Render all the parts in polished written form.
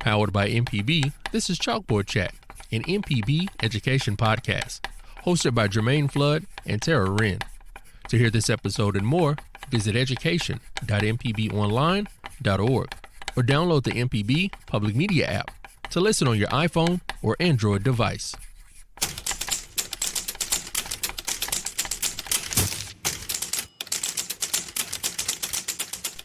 Powered by MPB, this is Chalkboard Chat, an MPB education podcast, hosted by Jermaine Flood and Tara Wren. To hear this episode and more, visit education.mpbonline.org or download the MPB Public Media app to listen on your iPhone or Android device.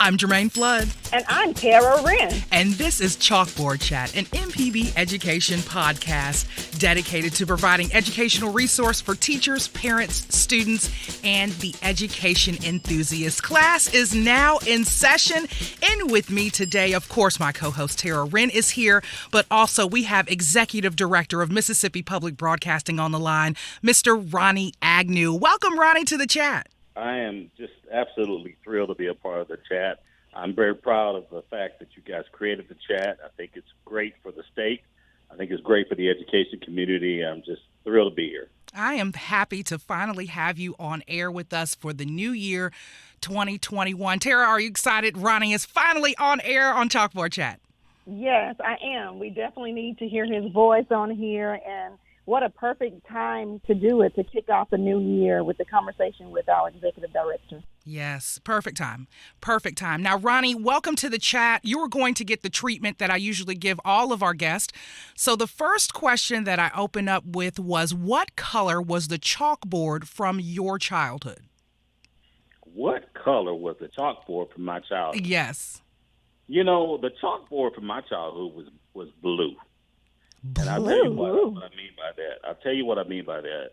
I'm Jermaine Flood. And I'm Tara Wren. And this is Chalkboard Chat, an MPB education podcast dedicated to providing educational resource for teachers, parents, students, and the education enthusiasts. Class is now in session. And with me today, of course, my co-host Tara Wren is here, but also we have Executive Director of Mississippi Public Broadcasting on the line, Mr. Ronnie Agnew. Welcome, Ronnie, to the chat. I am just absolutely thrilled to be a part of the chat. I'm very proud of the fact that you guys created the chat. I think it's great for the state. I think it's great for the education community. I'm just thrilled to be here. I am happy to finally have you on air with us for the new year 2021. Tara, are you excited? Ronnie is finally on air on Chalkboard Chat. Yes, I am. We definitely need to hear his voice on here, and what a perfect time to do it, to kick off the new year with the conversation with our executive director. Yes, perfect time. Perfect time. Now, Ronnie, welcome to the chat. You are going to get the treatment that I usually give all of our guests. So the first question that I opened up with was, what color was the chalkboard from your childhood? What color was the chalkboard from my childhood? Yes. You know, the chalkboard from my childhood was blue. Blue. And I'll tell you what I mean by that.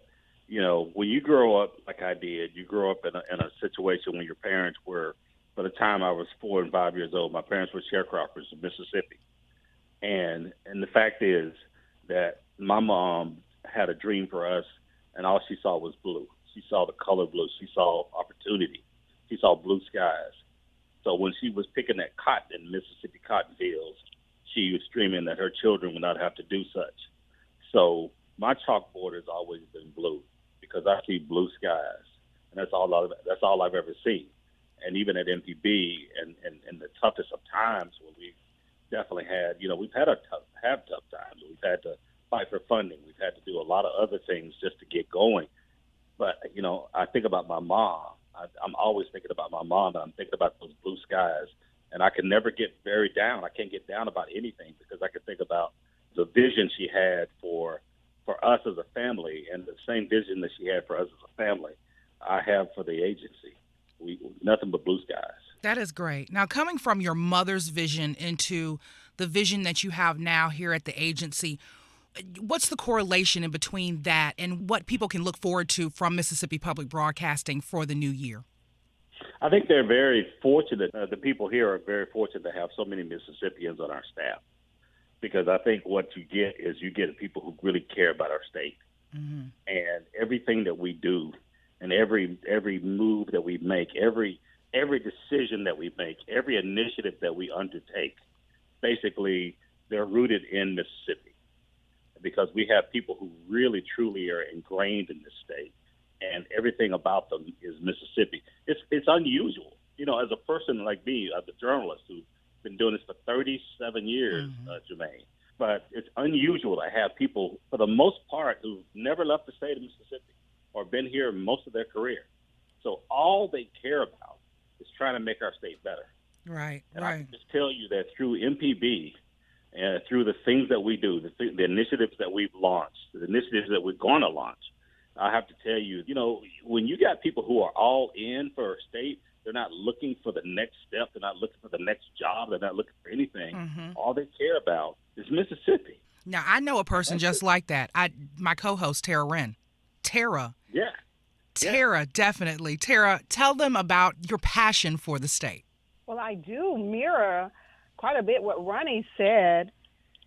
You know, when you grow up like I did, you grow up in a situation when your parents were, by the time I was 4 and 5 years old, my parents were sharecroppers in Mississippi. And the fact is that my mom had a dream for us, and all she saw was blue. She saw the color blue. She saw opportunity. She saw blue skies. So when she was picking that cotton in Mississippi cotton fields, she was dreaming that her children would not have to do such. So my chalkboard has always been blue because I see blue skies, and that's all I've ever seen. And even at MPB and the toughest of times when we definitely had, you know, we've had tough times. We've had to fight for funding. We've had to do a lot of other things just to get going. But, you know, I think about my mom. I'm always thinking about my mom, and I'm thinking about those blue skies. And I can never get very down. I can't get down about anything because I can think about the vision she had for us as a family, and the same vision that she had for us as a family I have for the agency. Nothing but blue skies. That is great. Now, coming from your mother's vision into the vision that you have now here at the agency, what's the correlation in between that and what people can look forward to from Mississippi Public Broadcasting for the new year? I think they're very fortunate. The people here are very fortunate to have so many Mississippians on our staff, because I think what you get people who really care about our state. Mm-hmm. And everything that we do and every move that we make, every decision that we make, every initiative that we undertake, basically they're rooted in Mississippi, because we have people who really, truly are ingrained in this state. And everything about them is Mississippi. It's unusual, you know, as a person like me, as a journalist who's been doing this for 37 years, Jermaine. But it's unusual to have people, for the most part, who've never left the state of Mississippi or been here most of their career. So all they care about is trying to make our state better. Right. And I can just tell you that through MPB and through the things that we do, the initiatives that we've launched, the initiatives that we're going to launch, I have to tell you, you know, when you got people who are all in for a state, they're not looking for the next step. They're not looking for the next job. They're not looking for anything. Mm-hmm. All they care about is Mississippi. Now, I know a person just like that. My co-host, Tara Wren. Tara. Yeah. Tara, definitely. Tara, tell them about your passion for the state. Well, I do mirror quite a bit what Ronnie said.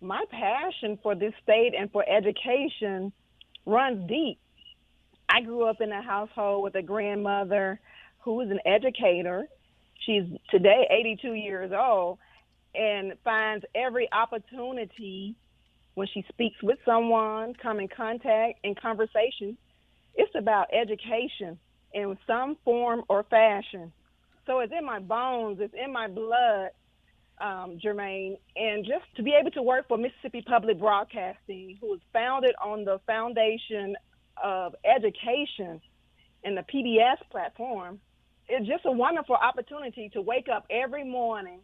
My passion for this state and for education runs deep. I grew up in a household with a grandmother who was an educator. She's today 82 years old and finds every opportunity when she speaks with someone, come in contact, in conversation. It's about education in some form or fashion. So it's in my bones, it's in my blood. Jermaine, and just to be able to work for Mississippi Public Broadcasting, who was founded on the foundation of education and the PBS platform, it's just a wonderful opportunity to wake up every morning,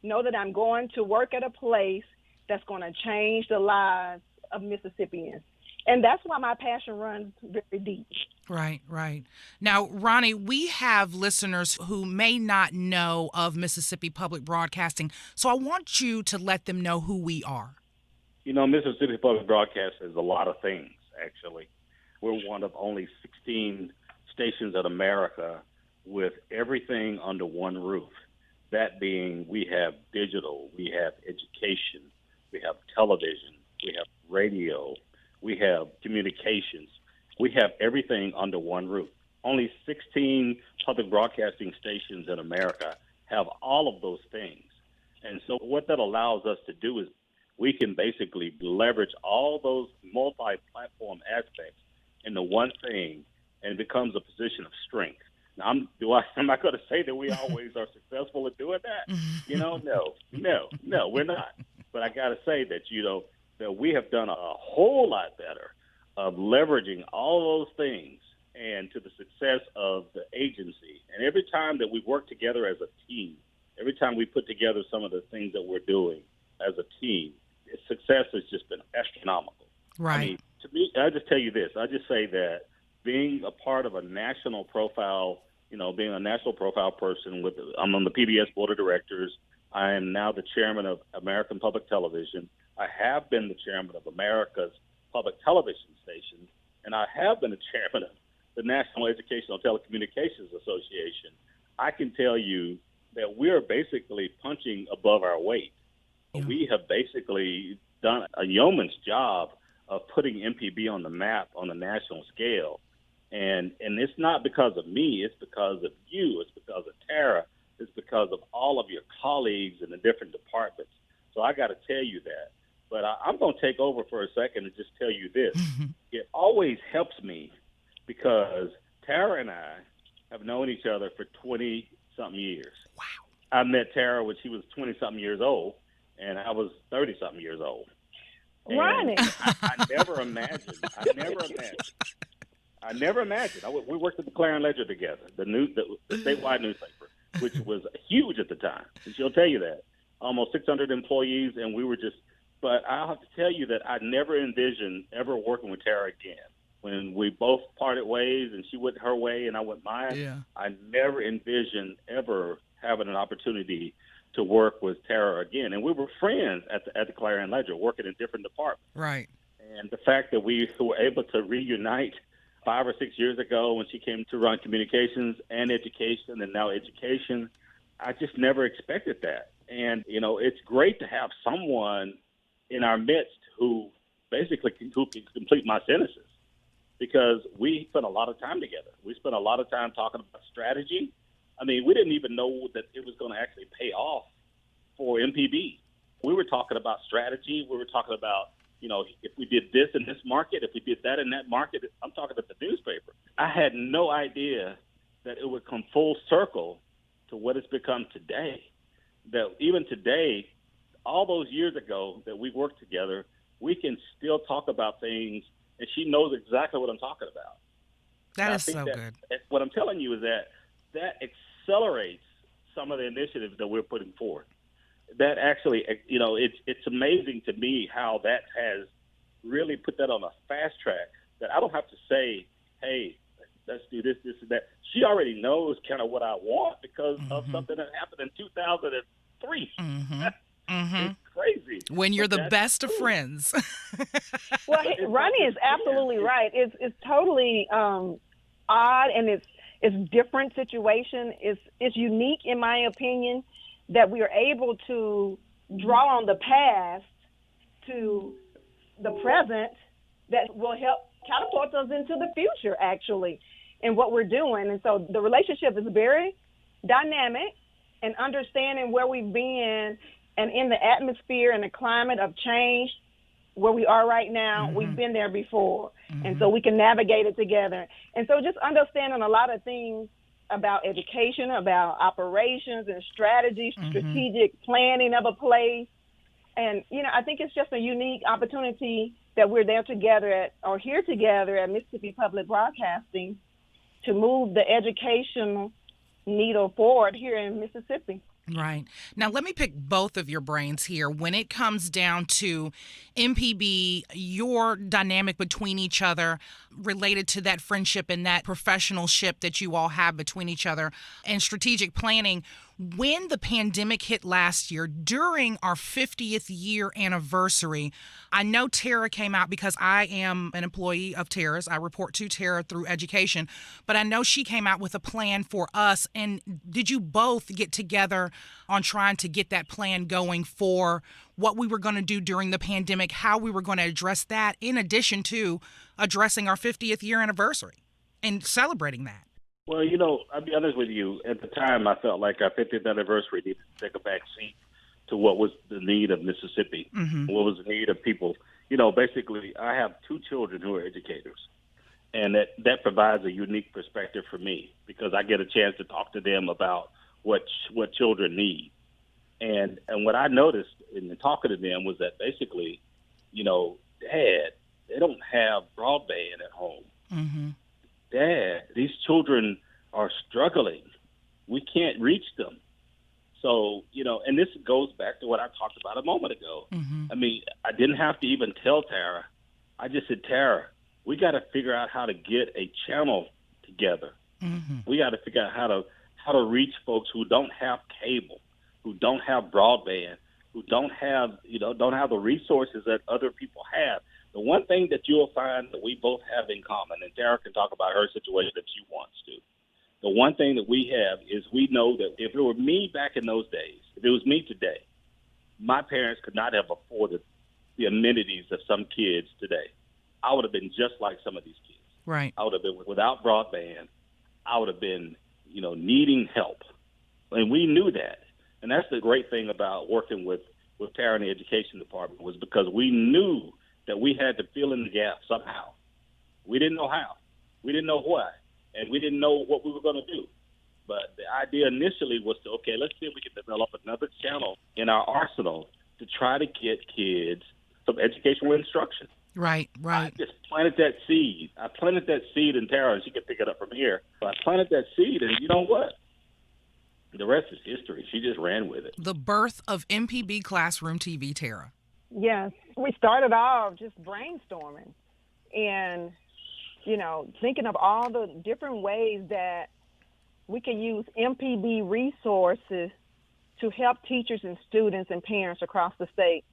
know that I'm going to work at a place that's going to change the lives of Mississippians. And that's why my passion runs very deep. Right, right. Now, Ronnie, we have listeners who may not know of Mississippi Public Broadcasting, so I want you to let them know who we are. You know, Mississippi Public Broadcasting is a lot of things, actually. We're one of only 16 stations in America with everything under one roof. That being, we have digital, we have education, we have television, we have radio, we have communications. We have everything under one roof. Only 16 public broadcasting stations in America have all of those things. And so what that allows us to do is we can basically leverage all those multi-platform aspects into one thing, and it becomes a position of strength. Now, I'm not going to say that we always are successful at doing that. No, we're not. But I got to say that, that we have done a whole lot better of leveraging all those things and to the success of the agency. And every time that we work together as a team, every time we put together some of the things that we're doing as a team, success has just been astronomical. Right. I mean, to me, I just tell you this. I just say that being a part of a national profile, being a national profile person, I'm on the PBS Board of Directors. I am now the chairman of American Public Television. I have been the chairman of America's Public Television Station, and I have been the chairman of the National Educational Telecommunications Association. I can tell you that we're basically punching above our weight. Yeah. We have basically done a yeoman's job of putting MPB on the map on the national scale. And it's not because of me. It's because of you. It's because of Tara. It's because of all of your colleagues in the different departments. So I got to tell you that. But I'm going to take over for a second and just tell you this. It always helps me because Tara and I have known each other for 20-something years. Wow. I met Tara when she was 20-something years old, and I was 30-something years old. Ronnie. I never imagined. We worked at the Clarion Ledger together, the statewide newspaper, which was huge at the time. And she'll tell you that. Almost 600 employees, and we were just – but I'll have to tell you that I never envisioned ever working with Tara again. When we both parted ways and she went her way and I went mine, I never envisioned ever having an opportunity to work with Tara again. And we were friends at the Clarion Ledger, working in different departments. Right. And the fact that we were able to reunite 5 or 6 years ago when she came to run communications and education and now education, I just never expected that. And, it's great to have someone in our midst who basically can complete my sentences, because we spent a lot of time together. We spent a lot of time talking about strategy. I mean, we didn't even know that it was going to actually pay off for MPB. We were talking about strategy. We were talking about, if we did this in this market, if we did that in that market. I'm talking about the newspaper. I had no idea that it would come full circle to what it's become today. That even today, all those years ago that we worked together, we can still talk about things, and she knows exactly what I'm talking about. That is so good. What I'm telling you is that accelerates some of the initiatives that we're putting forth. That actually, it's amazing to me how that has really put that on a fast track, that I don't have to say, hey, let's do this, this, and that. She already knows kind of what I want because of something that happened in 2003. It's crazy. When you're the best of friends. Well, Ronnie is absolutely right. It's totally odd, and it's different situation. It's unique, in my opinion, that we are able to draw on the past to the present that will help catapult us into the future, actually, in what we're doing. And so the relationship is very dynamic, and understanding where we've been and in the atmosphere and the climate of change where we are right now, we've been there before. And so we can navigate it together. And so just understanding a lot of things about education, about operations and strategy, strategic planning of a place. And, I think it's just a unique opportunity that we're there together here together at Mississippi Public Broadcasting to move the educational needle forward here in Mississippi. Right. Now, let me pick both of your brains here. When it comes down to MPB, your dynamic between each other related to that friendship and that professionalship that you all have between each other, and strategic planning, when the pandemic hit last year, during our 50th year anniversary, I know Tara came out because I am an employee of Tara's. I report to Tara through education, but I know she came out with a plan for us. And did you both get together on trying to get that plan going for what we were going to do during the pandemic, how we were going to address that, in addition to addressing our 50th year anniversary and celebrating that? Well, I'll be honest with you. At the time, I felt like our 50th anniversary needed to take a back seat to what was the need of Mississippi, what was the need of people. Basically, I have 2 children who are educators, and that provides a unique perspective for me because I get a chance to talk to them about what children need. And what I noticed in talking to them was that basically, Dad, they don't have broadband at home. Mm-hmm. Dad, these children are struggling. We can't reach them. So, and this goes back to what I talked about a moment ago. I mean, I didn't have to even tell Tara. I just said, Tara, we got to figure out how to get a channel together. We got to figure out how to reach folks who don't have cable, who don't have broadband, who don't have the resources that other people have. The one thing that you'll find that we both have in common, and Tara can talk about her situation if she wants to, the one thing that we have is we know that if it were me back in those days, if it was me today, my parents could not have afforded the amenities of some kids today. I would have been just like some of these kids. Right. I would have been without broadband. I would have been, needing help. And we knew that. And that's the great thing about working with Tara in the education department was because we knew that we had to fill in the gap somehow. We didn't know how. We didn't know why. And we didn't know what we were going to do. But the idea initially was to, let's see if we can develop another channel in our arsenal to try to get kids some educational instruction. Right. I just planted that seed. I planted that seed in Tara, and she can pick it up from here. But I planted that seed, and you know what? The rest is history. She just ran with it. The birth of MPB Classroom TV, Tara. Yes. We started off just brainstorming and, thinking of all the different ways that we can use MPB resources to help teachers and students and parents across the state.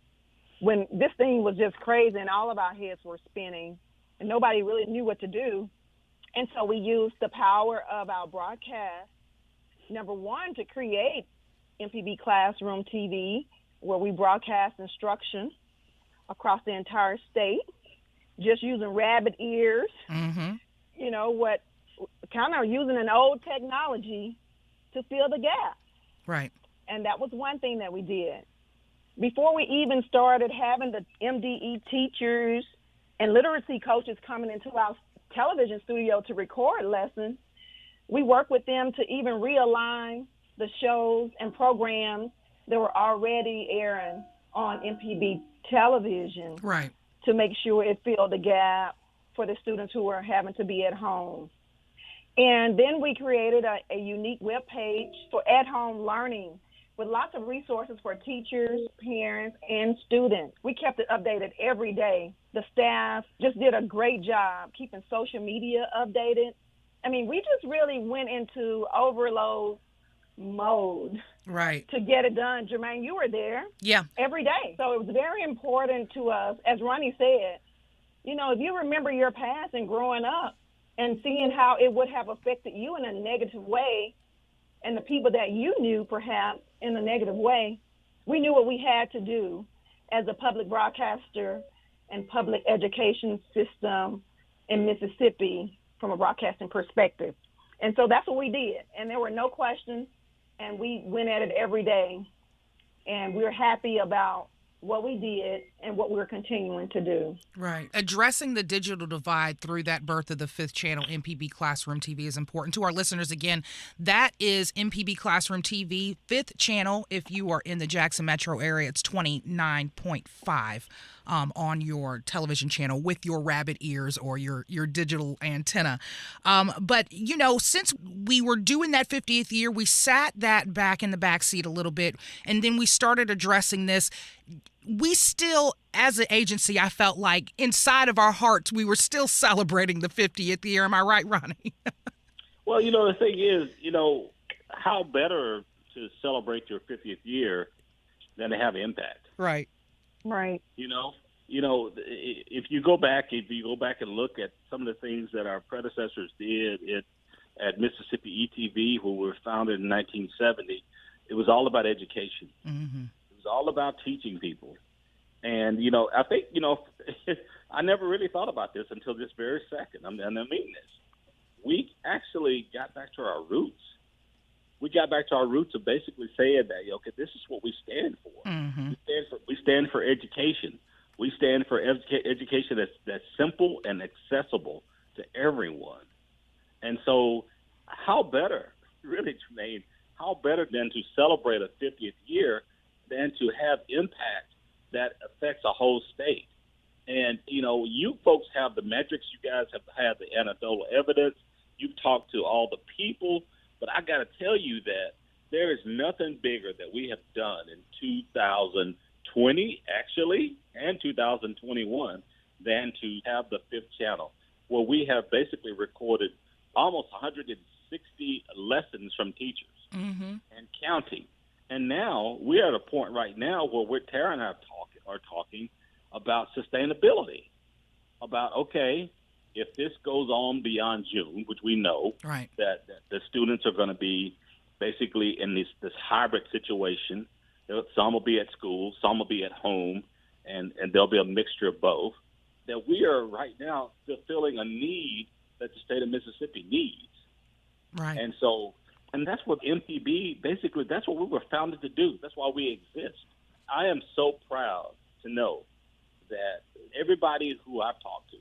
When this thing was just crazy and all of our heads were spinning and nobody really knew what to do. And so we used the power of our broadcast, number one, to create MPB Classroom TV, where we broadcast instruction across the entire state, just using rabbit ears, kind of using an old technology to fill the gap. Right. And that was one thing that we did. Before we even started having the MDE teachers and literacy coaches coming into our television studio to record lessons, we worked with them to even realign the shows and programs that were already airing on MPB television, right, to make sure it filled the gap for the students who were having to be at home. And then we created a unique webpage for at-home learning with lots of resources for teachers, parents, and students. We kept it updated every day. The staff just did a great job keeping social media updated. I mean, we just really went into overload mode, right, to get it done. Jermaine, you were there. Yeah. Every day. So it was very important to us, as Ronnie said, if you remember your past and growing up and seeing how it would have affected you in a negative way, and the people that you knew perhaps in a negative way, we knew what we had to do as a public broadcaster and public education system in Mississippi from a broadcasting perspective. And so that's what we did. And there were no questions, and we went at it every day. And we're happy about what we did and what we're continuing to do. Right. Addressing the digital divide through that birth of the fifth channel, MPB Classroom TV, is important. To our listeners, again, that is MPB Classroom TV, fifth channel. If you are in the Jackson metro area, it's 29.5 on your television channel with your rabbit ears or your digital antenna. But, you know, since we were doing that 50th year, we sat that back in the backseat a little bit, and then we started addressing this. We still, as an agency, I felt like inside of our hearts, we were still celebrating the 50th year. Am I right, Ronnie? Well, you know, the thing is, you know, how better to celebrate your 50th year than to have impact? Right. Right. You know, if you go back and look at some of the things that our predecessors did at Mississippi ETV, who were founded in 1970, it was all about education. Mm-hmm. It was all about teaching people. And, you know, I think, you know, I never really thought about this until this very second. And I mean this. We actually got back to our roots. We got back to our roots of basically saying that, okay, this is what we stand for. Mm-hmm. We stand for education. We stand for education that's simple and accessible to everyone. And so how better, really, Tremaine, how better than to celebrate a 50th year than to have impact that affects a whole state. And, you know, you folks have the metrics. You guys have had the anecdotal evidence. You've talked to all the people. But I got to tell you that there is nothing bigger that we have done in 2020, actually, and 2021 than to have the fifth channel, where we have basically recorded almost 160 lessons from teachers and counting. And now we're at a point right now where Tara and I are talking about sustainability, about, okay, if this goes on beyond June, which we know that the students are going to be basically in this hybrid situation. Some will be at school, some will be at home, and there'll be a mixture of both, that we are right now fulfilling a need that the state of Mississippi needs. Right. And that's what MPB, basically, that's what we were founded to do. That's why we exist. I am so proud to know that everybody who I've talked to,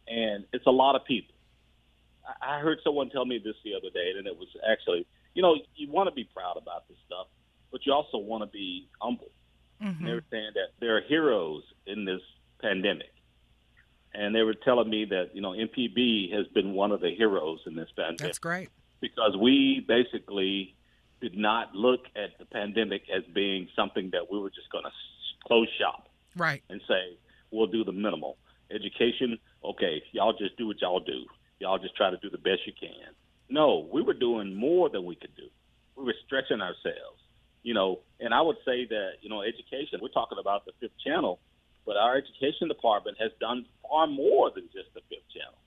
and it's a lot of people. I heard someone tell me this the other day, and it was actually, you know, you want to be proud about this stuff, but you also want to be humble. Mm-hmm. They were saying that there are heroes in this pandemic. And they were telling me that, you know, MPB has been one of the heroes in this pandemic. That's great. Because we basically did not look at the pandemic as being something that we were just going to close shop. Right. And say, we'll do the minimal. Education, okay, y'all just do what y'all do. Y'all just try to do the best you can. No, we were doing more than we could do. We were stretching ourselves, you know, and I would say that, you know, education, we're talking about the fifth channel, but our education department has done far more than just the fifth channel.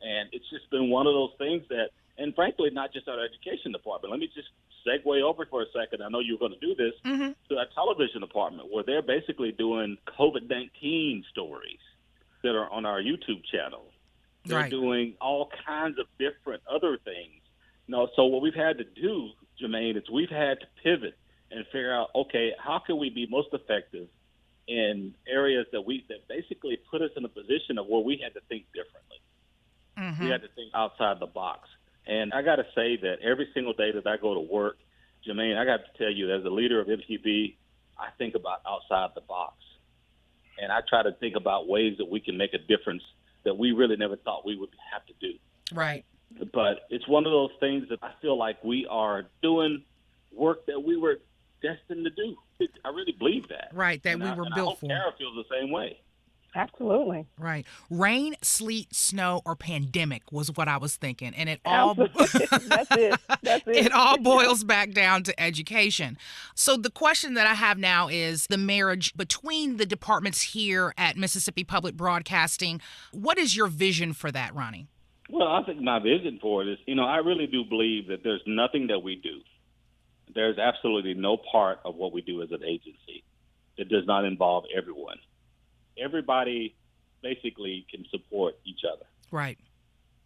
And it's just been one of those things that, and frankly, not just our education department. Let me just segue over for a second. I know you're going to do this to our television department, where they're basically doing COVID-19 stories that are on our YouTube channel. They're doing all kinds of different other things. You know, so what we've had to do, Jermaine, is we've had to pivot and figure out, okay, how can we be most effective in areas that basically put us in a position of where we had to think differently. We had to think outside the box. And I got to say that every single day that I go to work, Jermaine, I got to tell you, as a leader of MPB, I think about outside the box. And I try to think about ways that we can make a difference that we really never thought we would have to do. Right. But it's one of those things that I feel like we are doing work that we were destined to do. I really believe that. Right, that and we were built for. Tara feels the same way. Absolutely. Right. Rain, sleet, snow, or pandemic was what I was thinking. And it all That's it. It all boils back down to education. So the question that I have now is the marriage between the departments here at Mississippi Public Broadcasting. What is your vision for that, Ronnie? Well, I think my vision for it is, you know, I really do believe that there's nothing that we do. There's absolutely no part of what we do as an agency that does not involve everyone. Everybody basically can support each other. Right.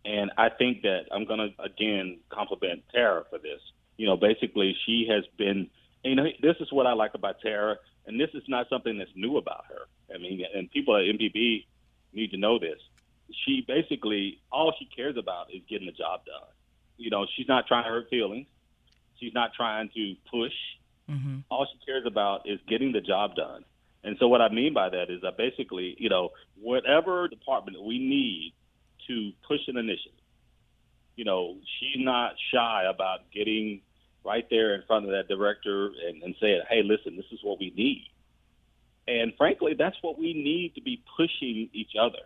And I think that I'm going to, again, compliment Tara for this. You know, basically she has been, you know, this is what I like about Tara. and this is not something that's new about her. I mean, and people at MPB need to know this. She basically, all she cares about is getting the job done. You know, she's not trying to hurt feelings. She's not trying to push. Mm-hmm. All she cares about is getting the job done. And so what I mean by that is that basically, you know, whatever department we need to push an initiative, you know, she's not shy about getting right there in front of that director and saying, hey, listen, this is what we need. And frankly, that's what we need to be pushing each other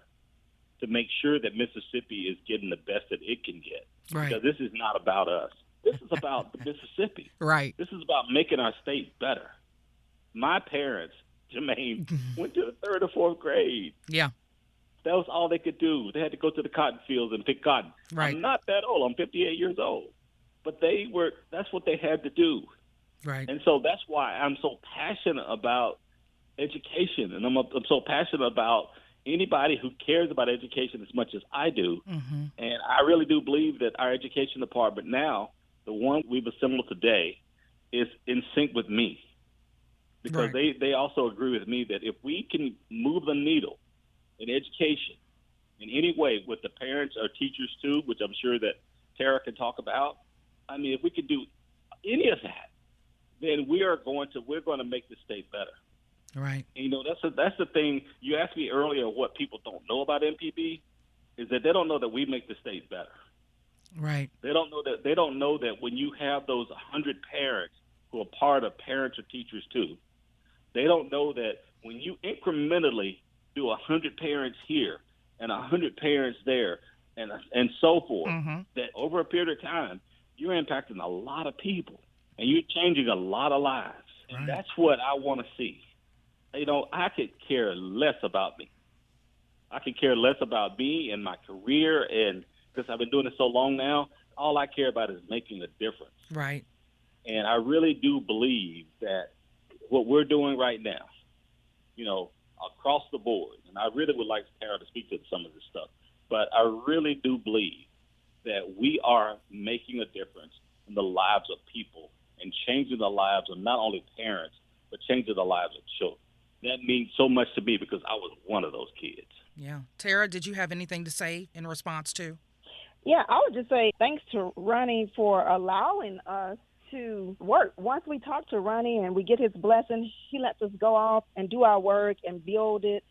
to make sure that Mississippi is getting the best that it can get. Right. Because this is not about us. This is about Mississippi. Right. This is about making our state better. My parents, Jermaine, went to the 3rd or 4th grade. Yeah. That was all they could do. They had to go to the cotton fields and pick cotton. Right. I'm not that old. I'm 58 years old. But that's what they had to do. Right. And so that's why I'm so passionate about education. And I'm so passionate about anybody who cares about education as much as I do. Mm-hmm. And I really do believe that our education department now, the one we've assembled today, is in sync with me. Because they also agree with me that if we can move the needle in education in any way with the parents or teachers too, which I'm sure that Tara can talk about, I mean, if we can do any of that, then we're going to make the state better. Right. And, you know, that's the thing. You asked me earlier what people don't know about MPB is that they don't know that we make the state better. Right. They don't know that when you have those 100 parents who are part of parents or teachers too, they don't know that when you incrementally do 100 parents here and 100 parents there and so forth, Mm-hmm. that over a period of time, you're impacting a lot of people and you're changing a lot of lives. And that's what I want to see. You know, I could care less about me. I could care less about me and my career, and because I've been doing it so long now, all I care about is making a difference. Right. And I really do believe that what we're doing right now, you know, across the board, and I really would like Tara to speak to some of this stuff, but I really do believe that we are making a difference in the lives of people and changing the lives of not only parents, but changing the lives of children. That means so much to me because I was one of those kids. Yeah. Tara, did you have anything to say in response to? Yeah, I would just say thanks to Ronnie for allowing us to work. Once we talk to Ronnie and we get his blessing, he lets us go off and do our work and build it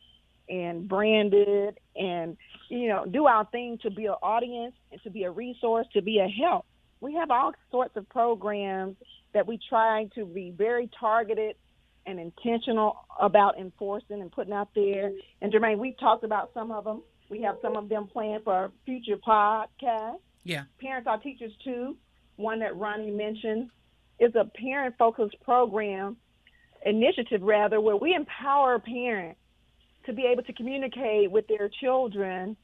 and brand it and, you know, do our thing to be an audience and to be a resource, to be a help. We have all sorts of programs that we try to be very targeted and intentional about enforcing and putting out there. And Jermaine, we've talked about some of them. We have some of them planned for future podcasts. Yeah. Parents Are Teachers Too, one that Ronnie mentioned, is a parent-focused initiative, where we empower parents to be able to communicate with their children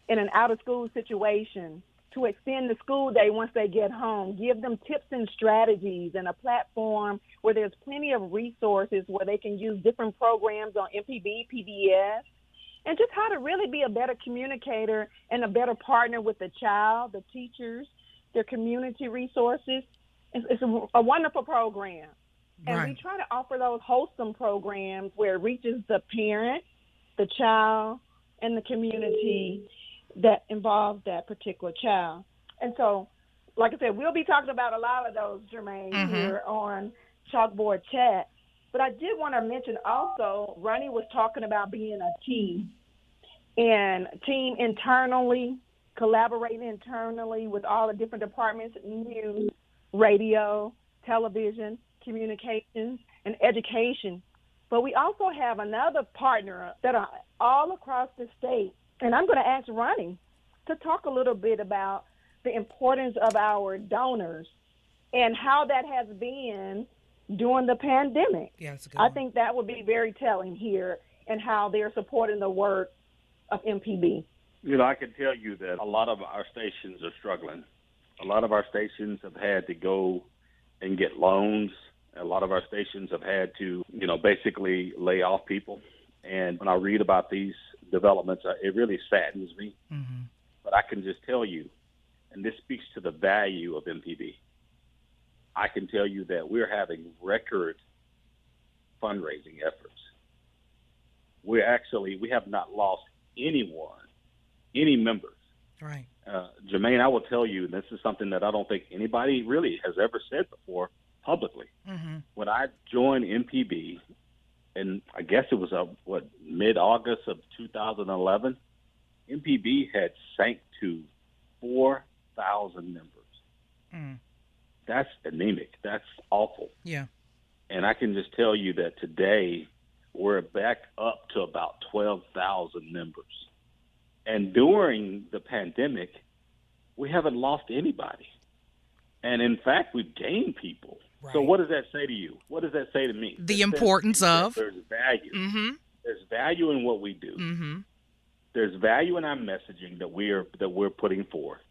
in an out-of-school situation, to extend the school day once they get home, give them tips and strategies and a platform where there's plenty of resources where they can use different programs on MPB, PBS, and just how to really be a better communicator and a better partner with the child, the teachers, their community resources. It's a wonderful program. And we try to offer those wholesome programs where it reaches the parent, the child, and the community that involves that particular child. And so, like I said, we'll be talking about a lot of those, Jermaine, here on Chalkboard Chat. But I did want to mention also, Ronnie was talking about being a team, and team internally, collaborating internally with all the different departments, news, radio, television, communications, and education. But we also have another partner that are all across the state. And I'm going to ask Ronnie to talk a little bit about the importance of our donors and how that has been during the pandemic. Yeah, that's a good I one. think that would be very telling here and how they're supporting the work of MPB. You know, I can tell you that a lot of our stations are struggling. A lot of our stations have had to go and get loans. A lot of our stations have had to, you know, basically lay off people. And when I read about these developments, it really saddens me. Mm-hmm. But I can just tell you, and this speaks to the value of MPB, I can tell you that we're having record fundraising efforts. We have not lost anyone, any members. Right. Jermaine, I will tell you, and this is something that I don't think anybody really has ever said before publicly. Mm-hmm. When I joined MPB, and I guess it was mid-August of 2011, MPB had sank to 4,000 members. Mm. That's anemic. That's awful. Yeah. And I can just tell you that today we're back up to about 12,000 members. And during the pandemic, we haven't lost anybody. And in fact, we've gained people. Right. So what does that say to you? What does that say to me? The importance of. There's value. Mm-hmm. There's value in what we do. Mm-hmm. There's value in our messaging that we're putting forth.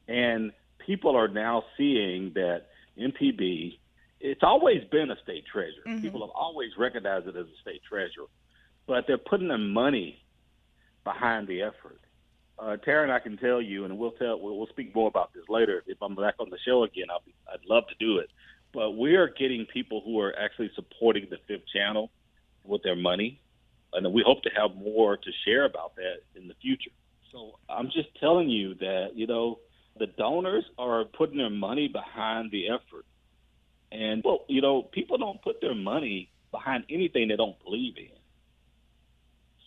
And people are now seeing that MPB, it's always been a state treasure. Mm-hmm. People have always recognized it as a state treasure. But they're putting their money behind the effort. Tara and I can tell you, and we'll speak more about this later. If I'm back on the show again, I'd love to do it. But we are getting people who are actually supporting the Fifth Channel with their money, and we hope to have more to share about that in the future. So I'm just telling you that, the donors are putting their money behind the effort. And, people don't put their money behind anything they don't believe in.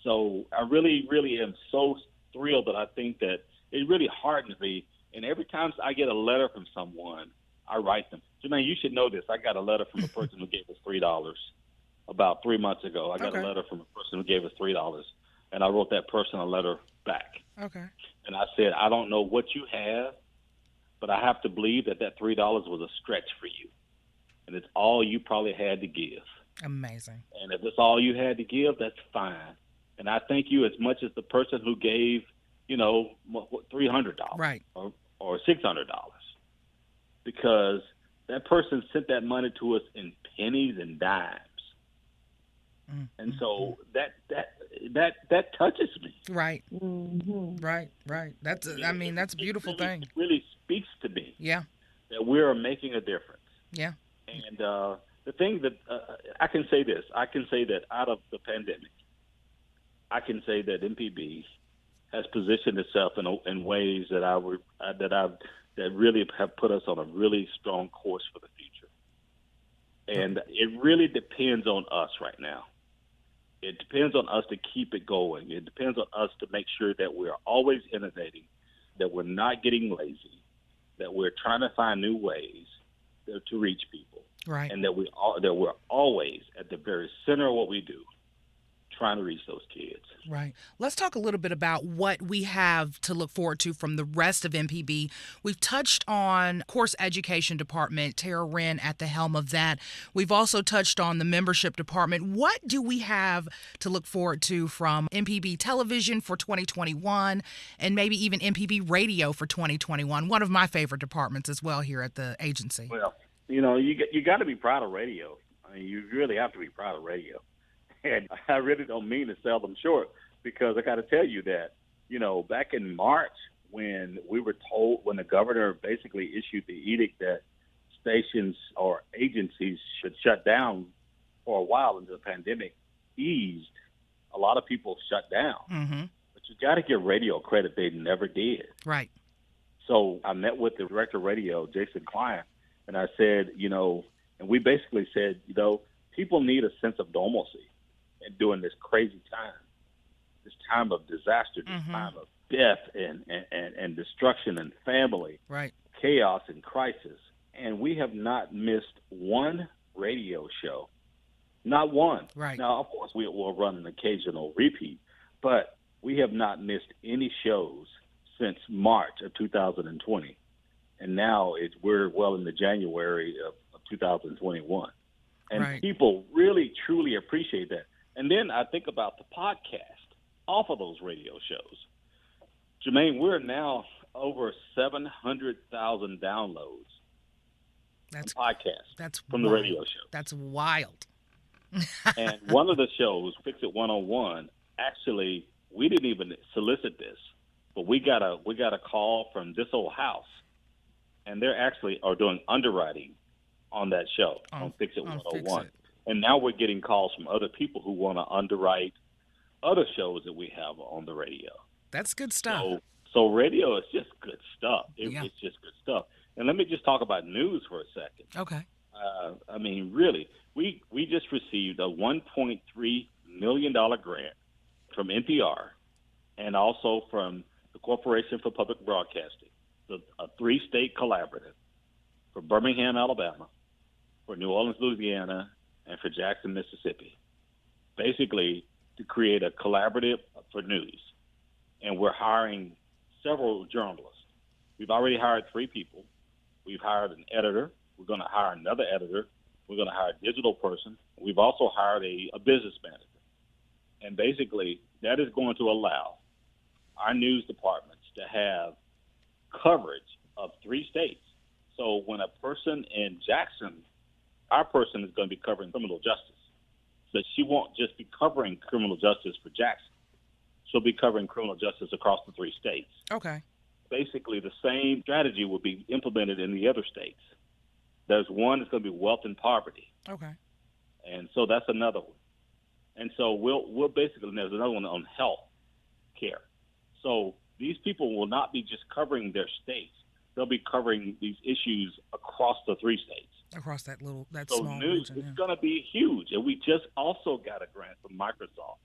So I really, really am so thrilled that I think that it really hardens me. And every time I get a letter from someone, I write them. Jermaine, you should know this. I got a letter from a person who gave us $3 about 3 months ago. I got a letter from a person who gave us $3. And I wrote that person a letter back. Okay. And I said, I don't know what you have, but I have to believe that $3 was a stretch for you. And it's all you probably had to give. Amazing. And if it's all you had to give, that's fine. And I thank you as much as the person who gave, $300 right. or $600, because that person sent that money to us in pennies and dimes. Mm-hmm. And so that touches me. Right. Mm-hmm. Right. That's a beautiful thing. It really speaks to me. Yeah. That we're making a difference. Yeah. And the thing that I can say this, that out of the pandemic, I can say that MPB has positioned itself in ways that really have put us on a really strong course for the future. And it really depends on us right now. It depends on us to keep it going. It depends on us to make sure that we're always innovating, that we're not getting lazy, that we're trying to find new ways to reach people, right? And that we're always at the very center of what we do, trying to reach those kids. Right. Let's talk a little bit about what we have to look forward to from the rest of MPB. We've touched on course education department, Tara Wren at the helm of that. We've also touched on the membership department. What do we have to look forward to from MPB television for 2021 and maybe even MPB radio for 2021? One of my favorite departments as well here at the agency. Well, you got to be proud of radio. I mean, you really have to be proud of radio. And I really don't mean to sell them short, because I got to tell you that, back in March when we were told, when the governor basically issued the edict that stations or agencies should shut down for a while until the pandemic eased, a lot of people shut down. Mm-hmm. But you got to give radio credit they never did. Right. So I met with the director of radio, Jason Klein, and I said, and we basically said, people need a sense of normalcy. And during this crazy time, this time of disaster, this mm-hmm. time of death and destruction and family, right, chaos and crisis. And we have not missed one radio show, not one. Right. Now, of course, we will run an occasional repeat, but we have not missed any shows since March of 2020. And now we're well into January of 2021. And right. people really, truly appreciate that. And then I think about the podcast off of those radio shows. Jermaine, we're now over 700,000 downloads. That's podcasts. That's from wild. The radio show. That's wild. And one of the shows, Fix It 101, actually we didn't even solicit this, but we got a call from This Old House, and they're actually are doing underwriting on that show on Fix It 101. And now we're getting calls from other people who want to underwrite other shows that we have on the radio. That's good stuff. So radio is just good stuff. Yeah. It's just good stuff. And let me just talk about news for a second. Okay. I mean, really, we just received a $1.3 million grant from NPR and also from the Corporation for Public Broadcasting, a 3-state collaborative for Birmingham, Alabama, for New Orleans, Louisiana, and for Jackson, Mississippi, basically to create a collaborative for news. And we're hiring several journalists. We've already hired 3 people. We've hired an editor. We're going to hire another editor. We're going to hire a digital person. We've also hired a business manager. And basically, that is going to allow our news departments to have coverage of 3 states. So when a person in Jackson, our person is going to be covering criminal justice. So she won't just be covering criminal justice for Jackson. She'll be covering criminal justice across the 3 states. Okay. Basically, the same strategy will be implemented in the other states. There's one that's going to be wealth and poverty. Okay. And so that's another one. And so we'll basically, there's another one on health care. So these people will not be just covering their states. They'll be covering these issues across the 3 states. Across that So small news region. is going to be huge. And we just also got a grant from Microsoft.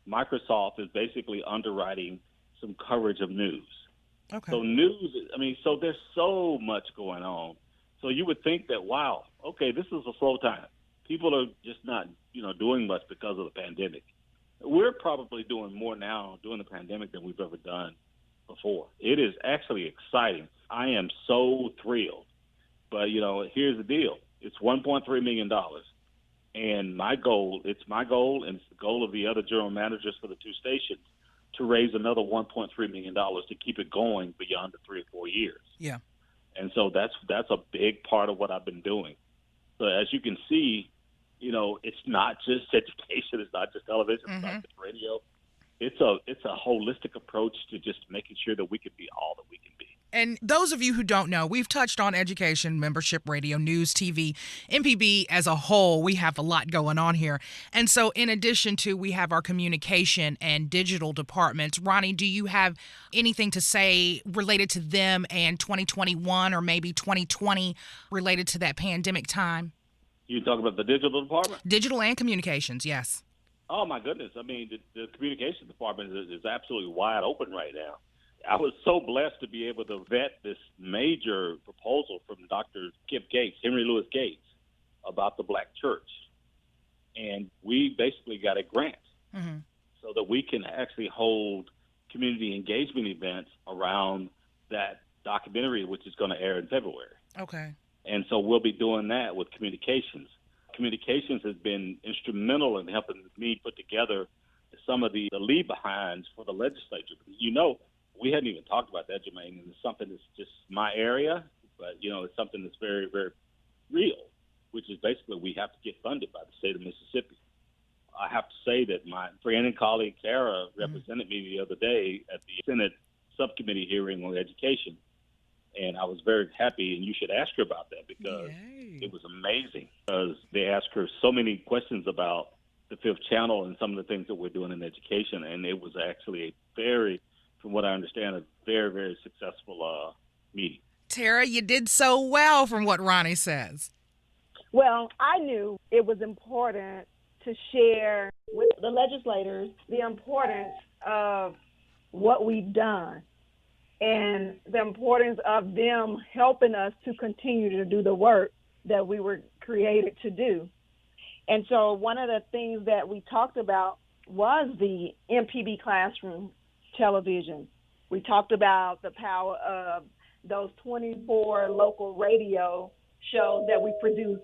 Microsoft is basically underwriting some coverage of news. Okay. So news, so there's so much going on. So you would think that, wow, okay, this is a slow time. People are just not, doing much because of the pandemic. We're probably doing more now during the pandemic than we've ever done before. It is actually exciting. I am so thrilled. But, here's the deal. It's $1.3 million. And it's my goal, and it's the goal of the other general managers for the 2 stations, to raise another $1.3 million to keep it going beyond the 3 or 4 years. Yeah. And so that's a big part of what I've been doing. So as you can see, it's not just education, it's not just television, It's not just radio. It's a holistic approach to just making sure that we can be all that we can be. And those of you who don't know, we've touched on education, membership, radio, news, TV, MPB as a whole. We have a lot going on here. And so in addition to, we have our communication and digital departments. Ronnie, do you have anything to say related to them and 2021 or maybe 2020 related to that pandemic time? You talk about the digital department? Digital and communications, yes. Oh, my goodness. The communications department is absolutely wide open right now. I was so blessed to be able to vet this major proposal from Dr. Henry Louis Gates, about the Black church. And we basically got a grant so that we can actually hold community engagement events around that documentary, which is going to air in February. Okay. And so we'll be doing that with communications. Communications has been instrumental in helping me put together some of the lead behinds for the legislature. We hadn't even talked about that, Jermaine, and it's something that's just my area, but, it's something that's very, very real, which is basically we have to get funded by the state of Mississippi. I have to say that my friend and colleague, Tara, represented me the other day at the Senate subcommittee hearing on education, and I was very happy, and you should ask her about that because It was amazing, because they asked her so many questions about the 5th channel and some of the things that we're doing in education, and it was actually from what I understand, a very, very successful meeting. Tara, you did so well from what Ronnie says. Well, I knew it was important to share with the legislators the importance of what we've done and the importance of them helping us to continue to do the work that we were created to do. And so one of the things that we talked about was the MPB Classroom television. We talked about the power of those 24 local radio shows that we produce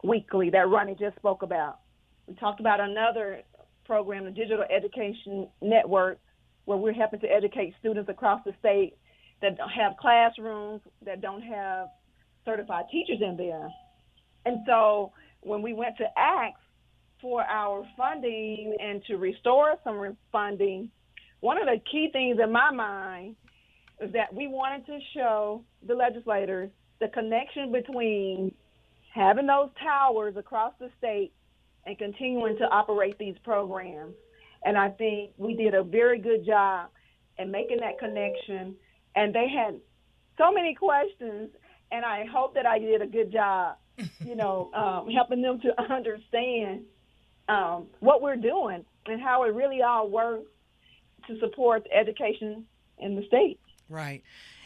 weekly that Ronnie just spoke about. We talked about another program, the Digital Education Network, where we're helping to educate students across the state that have classrooms that don't have certified teachers in there. And so when we went to ask for our funding and to restore some funding, one of the key things in my mind is that we wanted to show the legislators the connection between having those towers across the state and continuing to operate these programs. And I think we did a very good job in making that connection. And they had so many questions, and I hope that I did a good job, helping them to understand what we're doing and how it really all works to support education in the state. Right.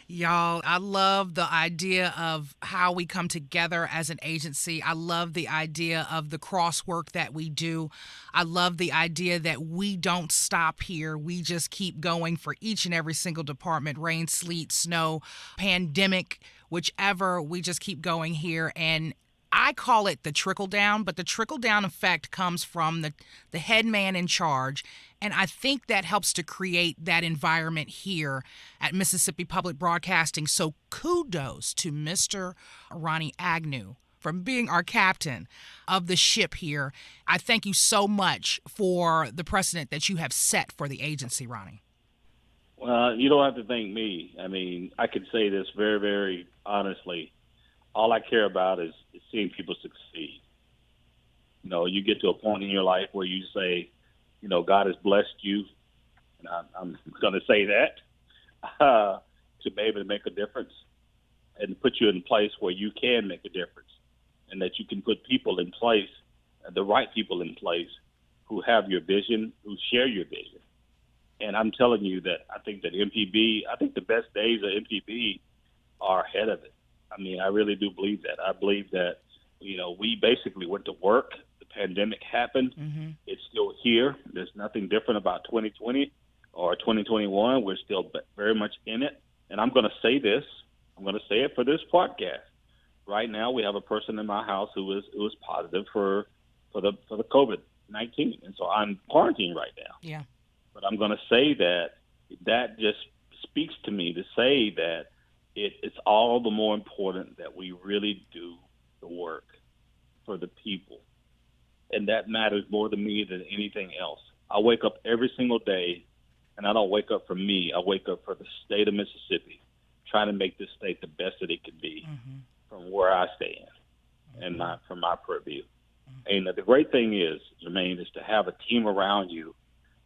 Y'all, I love the idea of how we come together as an agency. I love the idea of the crosswork that we do. I love the idea that we don't stop here. We just keep going for each and every single department, rain, sleet, snow, pandemic, whichever, we just keep going here. And I call it the trickle down, but the trickle down effect comes from the head man in charge. And I think that helps to create that environment here at Mississippi Public Broadcasting. So kudos to Mr. Ronnie Agnew for being our captain of the ship here. I thank you so much for the precedent that you have set for the agency, Ronnie. Well, you don't have to thank me. I mean, I can say this very, very honestly. All I care about is seeing people succeed. You get to a point in your life where you say, God has blessed you, and I'm going to say that, to be able to make a difference and put you in a place where you can make a difference, and that you can put people in place, the right people in place, who have your vision, who share your vision. And I'm telling you that I think that I think the best days of MPB are ahead of it. I mean, I really do believe that. I believe that, we basically went to work. The pandemic happened. Mm-hmm. It's still here. There's nothing different about 2020 or 2021. We're still very much in it. And I'm going to say this. I'm going to say it for this podcast. Right now, we have a person in my house who is positive for the COVID-19, and so I'm quarantined right now. Yeah. But I'm going to say that just speaks to me to say that it's all the more important that we really do the work for the people. And that matters more to me than anything else. I wake up every single day, and I don't wake up for me. I wake up for the state of Mississippi, trying to make this state the best that it can be from where I stand and from my purview. And the great thing is, Jermaine, is to have a team around you,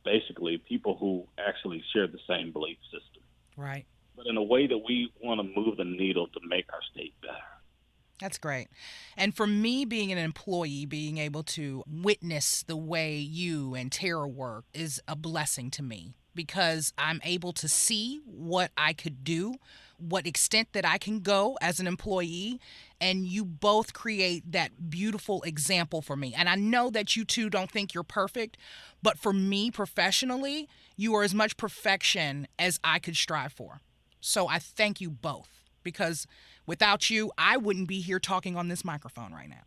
basically people who actually share the same belief system. Right. But in a way that we want to move the needle to make our state better. That's great. And for me, being an employee, being able to witness the way you and Tara work is a blessing to me, because I'm able to see what I could do, what extent that I can go as an employee, and you both create that beautiful example for me. And I know that you two don't think you're perfect, but for me professionally, you are as much perfection as I could strive for. So I thank you both, because without you, I wouldn't be here talking on this microphone right now.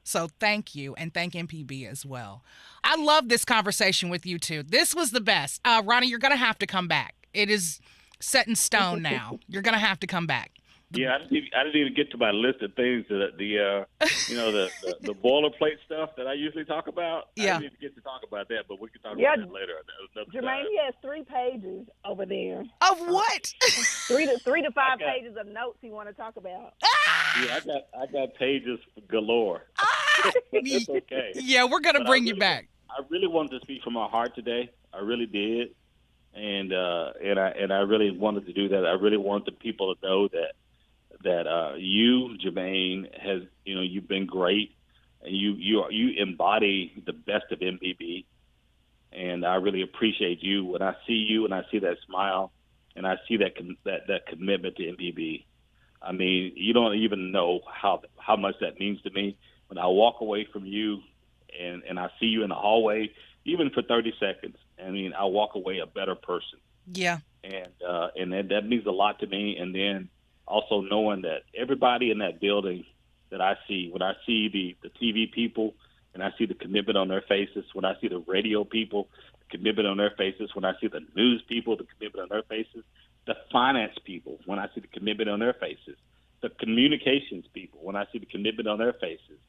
So thank you, and thank MPB as well. I love this conversation with you two. This was the best. Ronnie, you're going to have to come back. It is set in stone now. You're going to have to come back. Yeah, I didn't even get to my list of things that the boilerplate stuff that I usually talk about. Yeah. I didn't even get to talk about that, but we can talk about that later. Jermaine, he has 3 pages over there. Of what? 3 to 5 pages of notes he want to talk about. Yeah, I got pages galore. That's okay. Yeah, we're gonna bring you back. I really wanted to speak from my heart today. I really did, and I really wanted to do that. I really want the people to know that you, Jermaine, you've been great, and you embody the best of MPB, and I really appreciate you. When I see you and I see that smile and I see that commitment to MPB, I mean, you don't even know how much that means to me. When I walk away from you and I see you in the hallway, even for 30 seconds, I mean, I walk away a better person. Yeah. And that means a lot to me. And then also knowing that everybody in that building that I see, when I see the TV people and I see the commitment on their faces, when I see the radio people, the commitment on their faces, when I see the news people, the commitment on their faces, the finance people, when I see the commitment on their faces, the communications people, when I see the commitment on their faces,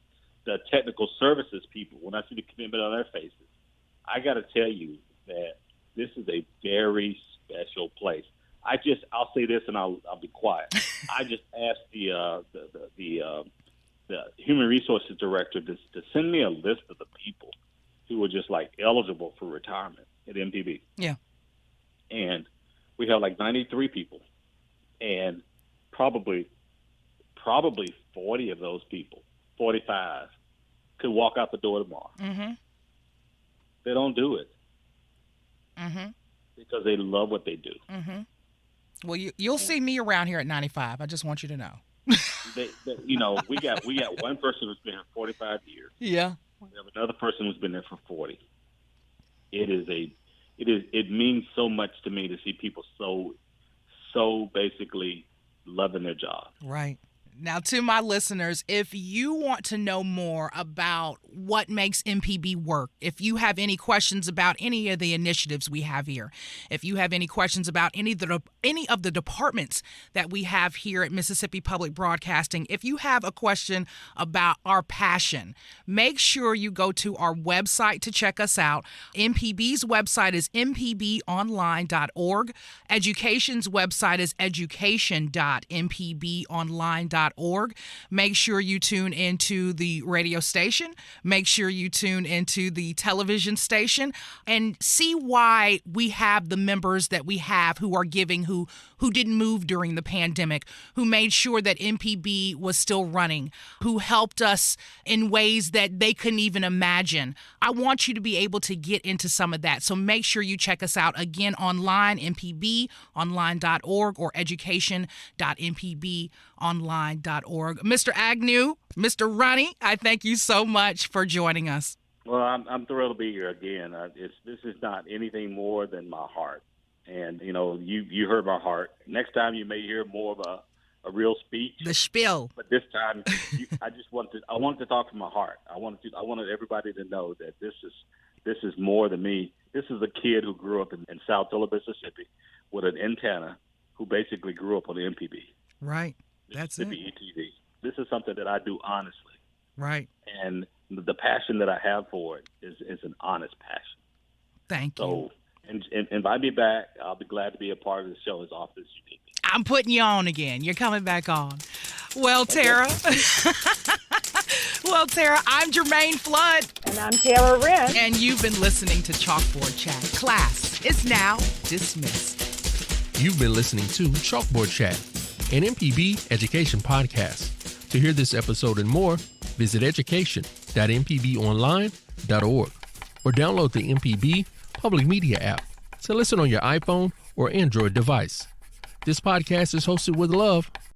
the technical services people, when I see the commitment on their faces, I got to tell you that this is a very special place. I'll say this and I'll be quiet. I just asked the the human resources director to send me a list of the people who were just like eligible for retirement at MPB. Yeah. And we have like 93 people, and probably 40 of those people, 45, could walk out the door tomorrow. Mm-hmm. They don't do it Mm-hmm. because they love what they do. Mm-hmm. Well, you'll see me around here at 95. I just want you to know. We got one person who's been here 45 years. Yeah. We have another person who's been there for 40. It means so much to me to see people so basically loving their job. Right. Now, to my listeners, if you want to know more about what makes MPB work, if you have any questions about any of the initiatives we have here, if you have any questions about any of the departments that we have here at Mississippi Public Broadcasting, if you have a question about our passion, make sure you go to our website to check us out. MPB's website is mpbonline.org. Education's website is education.mpbonline.org. Make sure you tune into the radio station. Make sure you tune into the television station and see why we have the members that we have who are giving, who didn't move during the pandemic, who made sure that MPB was still running, who helped us in ways that they couldn't even imagine. I want you to be able to get into some of that. So make sure you check us out again online, mpbonline.org or education.mpbonline.org. Mr. Agnew, Mr. Ronnie, I thank you so much for joining us. Well, I'm thrilled to be here again. This is not anything more than my heart. And, you heard my heart. Next time you may hear more of a real speech. The spiel. But this time, I wanted to talk from my heart. I wanted everybody to know that this is more than me. This is a kid who grew up in South Philly, Mississippi, with an antenna, who basically grew up on the MPB. Right. That's it. Mississippi ETV. This is something that I do honestly. Right. And the passion that I have for it is an honest passion. Thank you. So, and invite me back. I'll be glad to be a part of the show as often as you need me. I'm putting you on again. You're coming back on. Well, Tara. Well, Tara, I'm Jermaine Flood. And I'm Tara Wren. And you've been listening to Chalkboard Chat. Class is now dismissed. You've been listening to Chalkboard Chat, an MPB education podcast. To hear this episode and more, visit education.mpbonline.org or download the MPB Public Media app to listen on your iPhone or Android device. This podcast is hosted with love